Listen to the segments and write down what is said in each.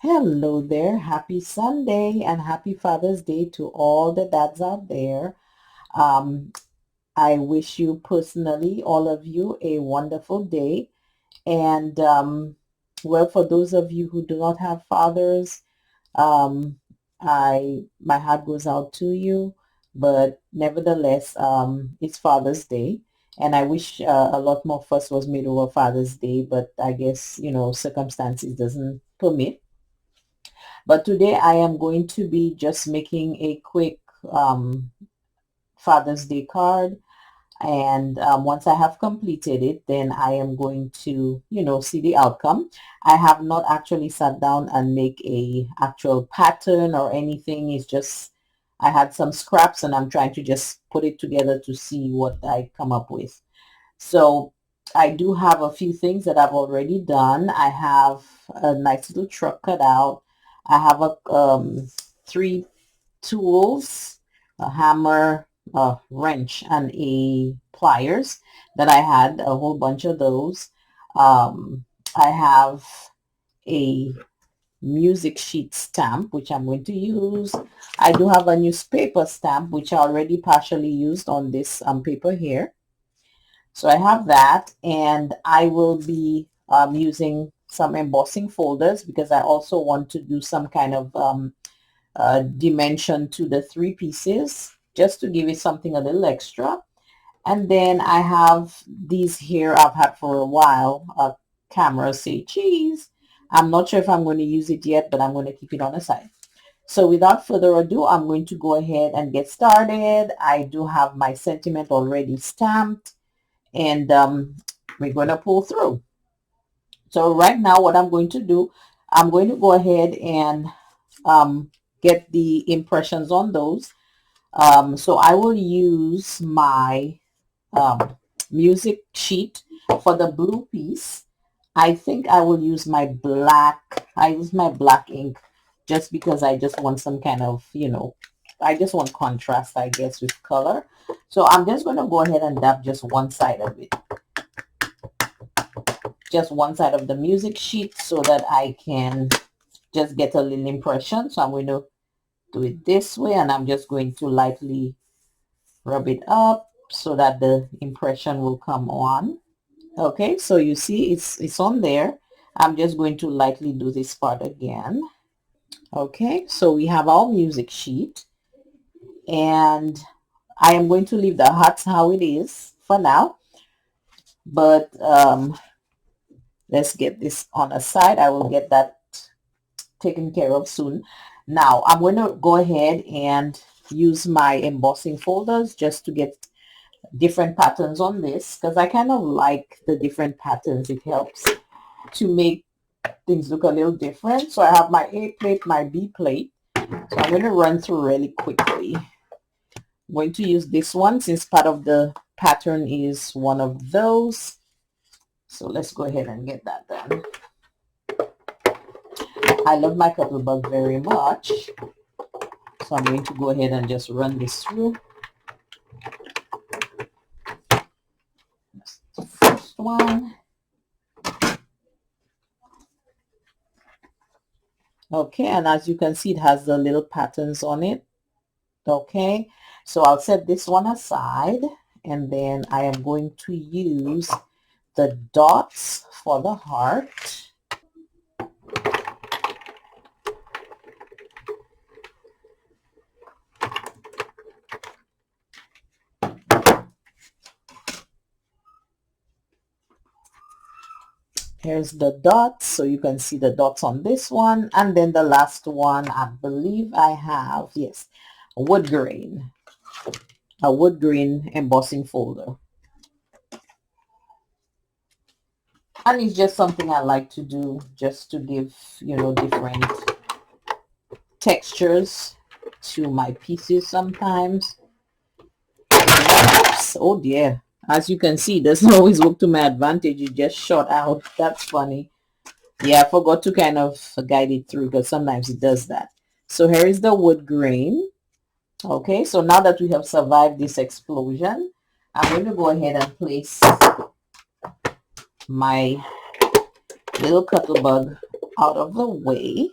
Hello there. Happy Sunday and happy Father's Day to all the dads out there. Um, I wish you personally, all of you, a wonderful day. And well, for those of you who do not have fathers, um, my heart goes out to you. But nevertheless, it's Father's Day. And I wish a lot more fuss was made over Father's Day, but I guess, circumstances doesn't permit. But today I am going to be just making a quick um, Father's Day card. And once I have completed it, then I am going to, see the outcome. I have not actually sat down and make a actual pattern or anything. It's just, I had some scraps and I'm trying to just put it together to see what I come up with. So I do have a few things that I've already done. I have a nice little truck cut out. I have three tools, a hammer, a wrench, and a pliers that I had, a whole bunch of those. I have a music sheet stamp, which I'm going to use. I do have a newspaper stamp, which I already partially used on this paper here. So I have that, and I will be using some embossing folders because I also want to do some kind of dimension to the three pieces just to give it something a little extra. And then I have these here I've had for a while. Camera say cheese. I'm not sure if I'm going to use it yet, but I'm going to keep it on the side. So without further ado, I'm going to go ahead and get started. I do have my sentiment already stamped, and we're going to pull through. So right now what I'm going to do, I'm going to go ahead and um, get the impressions on those. So I will use my um, music sheet for the blue piece. I think I will use I use my black ink just because I just want some kind of, I just want contrast, I guess, with color. So I'm just going to go ahead and dab just one side of it, just one side of the music sheet so that I can just get a little impression. So I'm going to do it this way, and I'm just going to lightly rub it up so that the impression will come on. Okay, so you see it's on there. I'm just going to lightly do this part again. Okay, so we have our music sheet, and I am going to leave the hearts how it is for now, but let's get this on a side. I will get that taken care of soon. Now I'm going to go ahead and use my embossing folders just to get different patterns on this because I kind of like the different patterns. It helps to make things look a little different. So I have my A plate, my B plate. So I'm going to run through really quickly. I'm going to use this one since part of the pattern is one of those. So let's go ahead and get that done. I love my Cuttlebug very much. So I'm going to go ahead and just run this through. That's the first one. Okay, and as you can see, it has the little patterns on it. Okay, so I'll set this one aside, and then I am going to use the dots for the heart. Here's the dots, so you can see the dots on this one. And then the last one, I believe I have, yes, a wood grain embossing folder. And it's just something I like to do just to give, different textures to my pieces sometimes. Oops, oh dear. As you can see, it doesn't always work to my advantage. It just shot out. That's funny. Yeah, I forgot to kind of guide it through because sometimes it does that. So here is the wood grain. Okay, so now that we have survived this explosion, I'm going to go ahead and place my little Cuttlebug out of the way.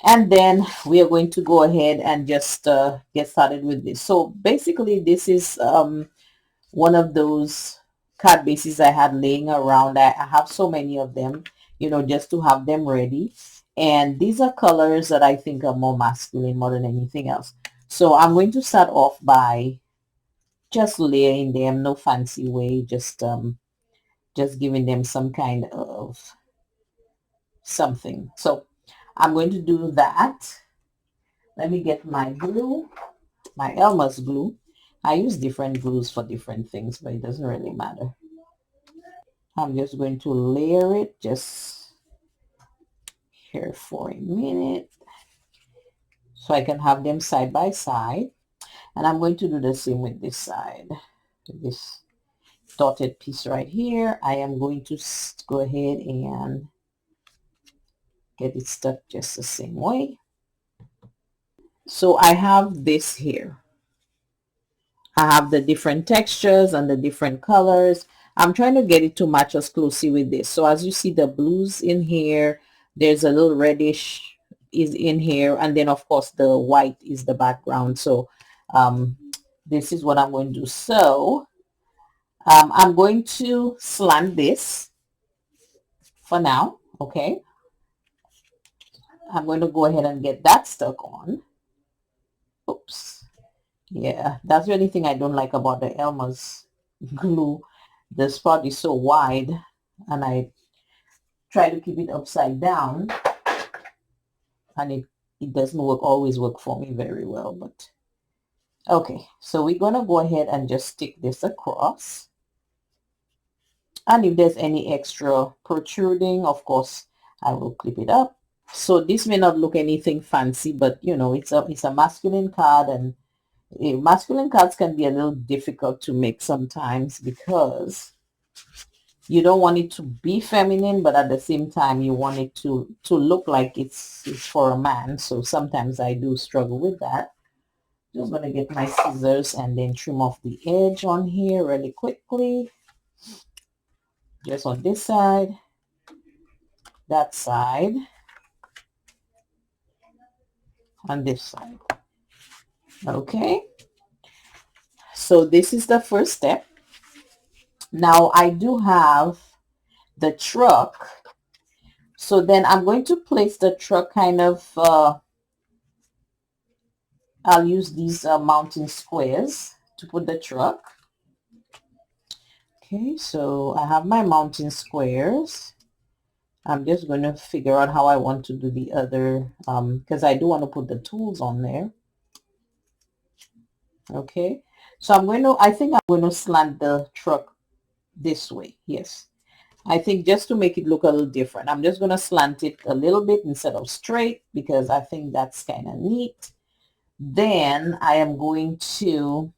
And then we are going to go ahead and just get started with this. So basically this is one of those card bases I had laying around. I have so many of them, you know, just to have them ready. And these are colors that I think are more masculine more than anything else. So I'm going to start off by just layering them, no fancy way, just giving them some kind of something. So I'm going to do that. Let me get my glue, my Elmer's glue. I use different glues for different things, but it doesn't really matter. I'm just going to layer it just here for a minute so I can have them side by side. And I'm going to do the same with this side. This dotted piece right here, I am going to go ahead and get it stuck just the same way. So I have this here. I have the different textures and the different colors. I'm trying to get it to match us closely with this. So as you see the blues in here, there's a little reddish is in here. And then of course the white is the background. So this is what I'm going to do. So I'm going to slant this for now. Okay. I'm going to go ahead and get that stuck on. Oops. Yeah, that's the only thing I don't like about the Elmer's glue. The spot is so wide and I try to keep it upside down and it doesn't always work for me very well. But okay, so we're gonna go ahead and just stick this across. And if there's any extra protruding, of course, I will clip it up. So this may not look anything fancy, but you know, it's a masculine card, and masculine cards can be a little difficult to make sometimes because you don't want it to be feminine, but at the same time you want it to look like it's for a man. So sometimes I do struggle with that. Just gonna get my scissors and then trim off the edge on here really quickly, just on this side, that side, and this side. Okay, so this is the first step. Now I do have the truck, so then I'm going to place the truck kind of I'll use these mountain squares to put the truck. Okay, so I have my mountain squares. I'm just going to figure out how I want to do the other, because I do want to put the tools on there. Okay, so I think I'm going to slant the truck this way. Yes, I think just to make it look a little different, I'm just going to slant it a little bit instead of straight because I think that's kind of neat. Then I am going to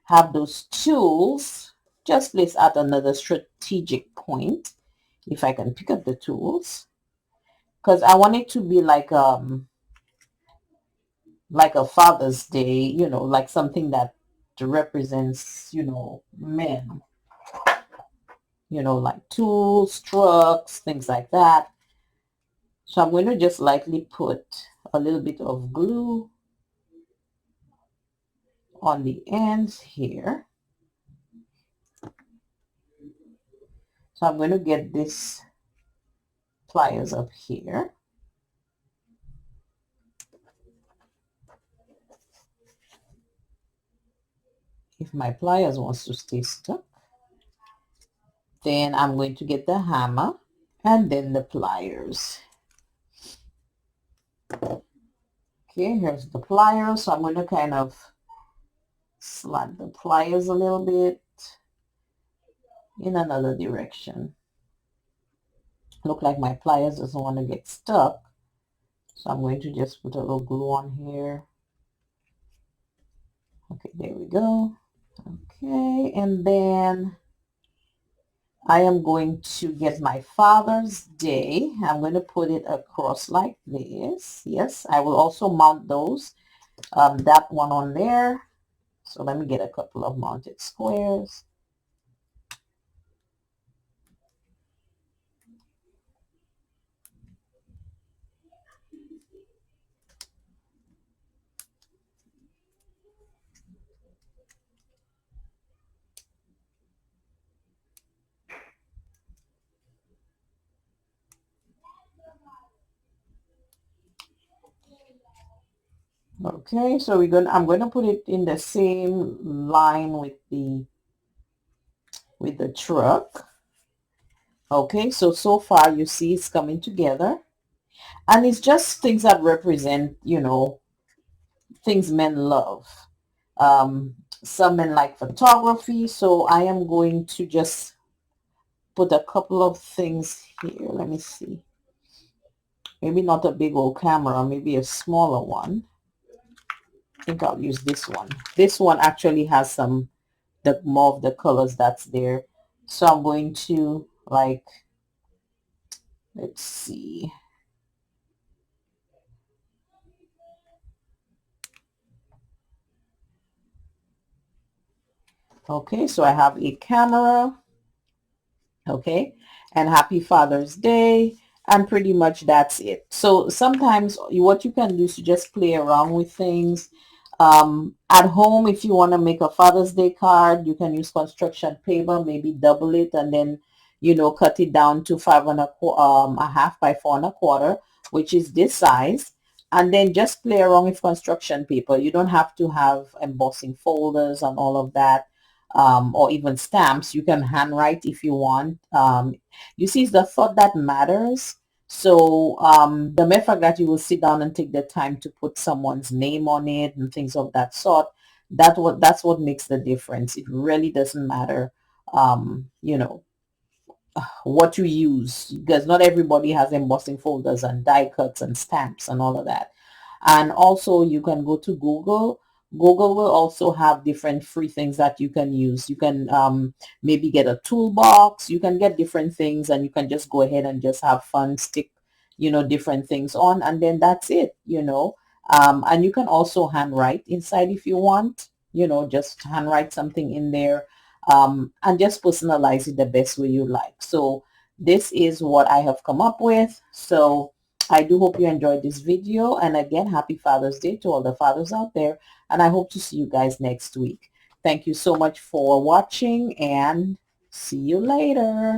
have those tools just placed at another strategic point, if I can pick up the tools, because I want it to be like a Father's Day, you know, like something that represents, you know, men, you know, like tools, trucks, things like that. So I'm going to just lightly put a little bit of glue on the ends here. So I'm going to get this pliers up here. If my pliers wants to stay stuck, then I'm going to get the hammer and then the pliers. Okay, here's the pliers. So I'm going to kind of slide the pliers a little bit in another direction. Look like my pliers doesn't want to get stuck. So I'm going to just put a little glue on here. Okay, there we go. Okay, and then I am going to get my Father's Day. I'm going to put it across like this. Yes, I will also mount those. That one on there. So let me get a couple of mounted squares. Okay, so I'm gonna put it in the same line with the truck. Okay, so far you see it's coming together, and it's just things that represent, things men love. Some men like photography, so I am going to just put a couple of things here. Let me see. Maybe not a big old camera, maybe a smaller one. I think I'll use this one. This one actually has the more of the colors that's there. So I'm going to, like, let's see. Okay, so I have a camera. Okay, and happy Father's Day, and pretty much that's it. So sometimes what you can do is to just play around with things. At home, if you want to make a Father's Day card, you can use construction paper, maybe double it, and then cut it down to 5 1/4, a half by 4 1/4, which is this size, and then just play around with construction paper. You don't have to have embossing folders and all of that, or even stamps. You can handwrite if you want. You see, it's the thought that matters. So the mere fact that you will sit down and take the time to put someone's name on it and things of that sort, that's what makes the difference. It really doesn't matter, what you use, because not everybody has embossing folders and die cuts and stamps and all of that. And also you can go to Google. Google will also have different free things that you can use. You can maybe get a toolbox. You can get different things, and you can just go ahead and just have fun, stick different things on, and then that's it. And you can also handwrite inside if you want, just handwrite something in there, and just personalize it the best way you like. So this is what I have come up with. So I do hope you enjoyed this video. And again, happy Father's Day to all the fathers out there. And I hope to see you guys next week. Thank you so much for watching, and see you later.